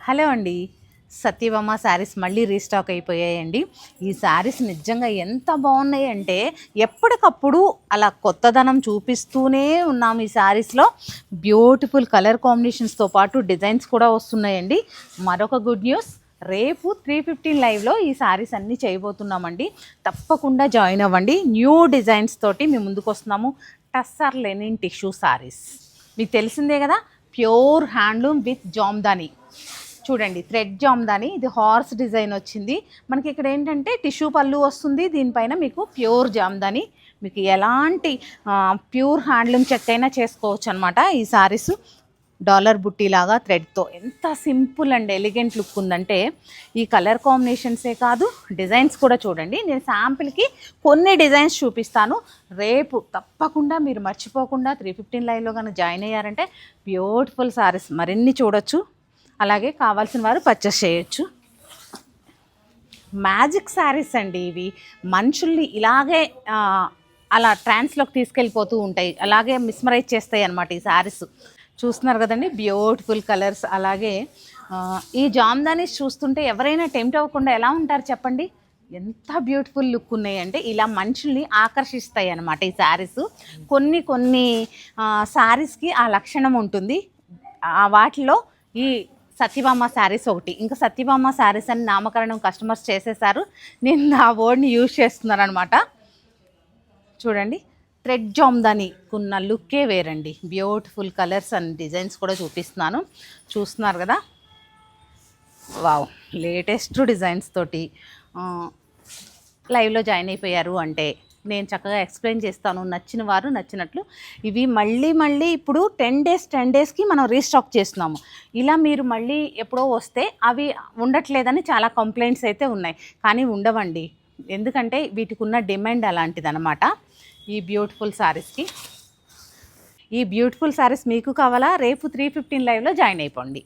Hello అండి. సత్యభామ శారీస్ మళ్ళీ restock అయిపోయాయండి. ఈ శారీస్ నిజంగా ఎంత బాగున్నాయి అంటే ఎప్పటికప్పుడు అలా కొత్తదనం చూపిస్తూనే ఉన్నాము. ఈ శారీస్లో బ్యూటిఫుల్ కలర్ కాంబినేషన్స్తో పాటు డిజైన్స్ కూడా వస్తున్నాయండి. మరొక గుడ్ న్యూస్, రేపు 3:15 లైవ్లో ఈ శారీస్ అన్నీ చేయబోతున్నామండి. తప్పకుండా జాయిన్ అవ్వండి. న్యూ డిజైన్స్ తోటి మేము ముందుకు వస్తున్నాము. టస్సర్ లెనిన్ టిష్యూ శారీస్ మీకు తెలిసిందే కదా, ప్యూర్ హ్యాండ్లూమ్ విత్ జామ్దాని. చూడండి, థ్రెడ్ జామ్దాని, ఇది హార్స్ డిజైన్ వచ్చింది మనకి. ఇక్కడ ఏంటంటే టిష్యూ పళ్ళు వస్తుంది, దీనిపైన మీకు ప్యూర్ జామ్దాని. మీకు ఎలాంటి ప్యూర్ హ్యాండ్లూమ్ చెక్ అయినా చేసుకోవచ్చు అనమాట. ఈ సారీస్ డాలర్ బుట్టి లాగా థ్రెడ్తో ఎంత సింపుల్ అండ్ ఎలిగెంట్ లుక్ ఉందంటే, ఈ కలర్ కాంబినేషన్సే కాదు డిజైన్స్ కూడా చూడండి. నేను శాంపిల్కి కొన్ని డిజైన్స్ చూపిస్తాను. రేపు తప్పకుండా మీరు మర్చిపోకుండా 3:15 లైవ్లో కానీ జాయిన్ అయ్యారంటే బ్యూటిఫుల్ సారీస్ మరిన్ని చూడొచ్చు. అలాగే కావాల్సిన వారు పర్చేస్ చేయొచ్చు. మ్యాజిక్ శారీస్ అండి ఇవి. మనుషుల్ని ఇలాగే అలా ట్రాన్స్లోకి తీసుకెళ్ళిపోతూ ఉంటాయి, అలాగే మిస్మరైజ్ చేస్తాయి అన్నమాట ఈ శారీస్. చూస్తున్నారు కదండి, బ్యూటిఫుల్ కలర్స్. అలాగే ఈ జామ్దానీస్ చూస్తుంటే ఎవరైనా టెంప్ట్ అవ్వకుండా ఎలా ఉంటారు చెప్పండి. ఎంత బ్యూటిఫుల్ లుక్ ఉన్నాయి అంటే ఇలా మనుషుల్ని ఆకర్షిస్తాయి అన్నమాట ఈ శారీస్. కొన్ని శారీస్కి ఆ లక్షణం ఉంటుంది. వాటిలో ఈ సత్యభామ శారీస్ ఒకటి. ఇంకా సత్యభామ శారీస్ అని నామకరణం కస్టమర్స్ చేసేసారు, నేను ఆ వర్డ్ని యూజ్ చేస్తున్నాను అనమాట. చూడండి, థ్రెడ్ జామ్దాని ఉన్న లుక్కే వేరండి. బ్యూటిఫుల్ కలర్స్ అండ్ డిజైన్స్ కూడా చూపిస్తున్నాను. చూస్తున్నారు కదా, వావ్, లేటెస్ట్ డిజైన్స్ తోటి లైవ్లో జాయిన్ అయిపోయారు అంటే నేను చక్కగా ఎక్స్ప్లెయిన్ చేస్తాను. నచ్చిన వారు నచ్చినట్లు. ఇవి మళ్ళీ ఇప్పుడు 10 డేస్కి మనం రీస్టాక్ చేస్తున్నాము. ఇలా మీరు మళ్ళీ ఎప్పుడో వస్తే అవి ఉండట్లేదని చాలా కంప్లైంట్స్ అయితే ఉన్నాయి. కానీ ఉండవండి, ఎందుకంటే వీటికి ఉన్న డిమాండ్ అలాంటిదన్నమాట. ఈ బ్యూటిఫుల్ శారీస్కి. ఈ బ్యూటిఫుల్ శారీస్ మీకు కావాలా? రేపు 3:15 లైవ్లో జాయిన్ అయిపోండి.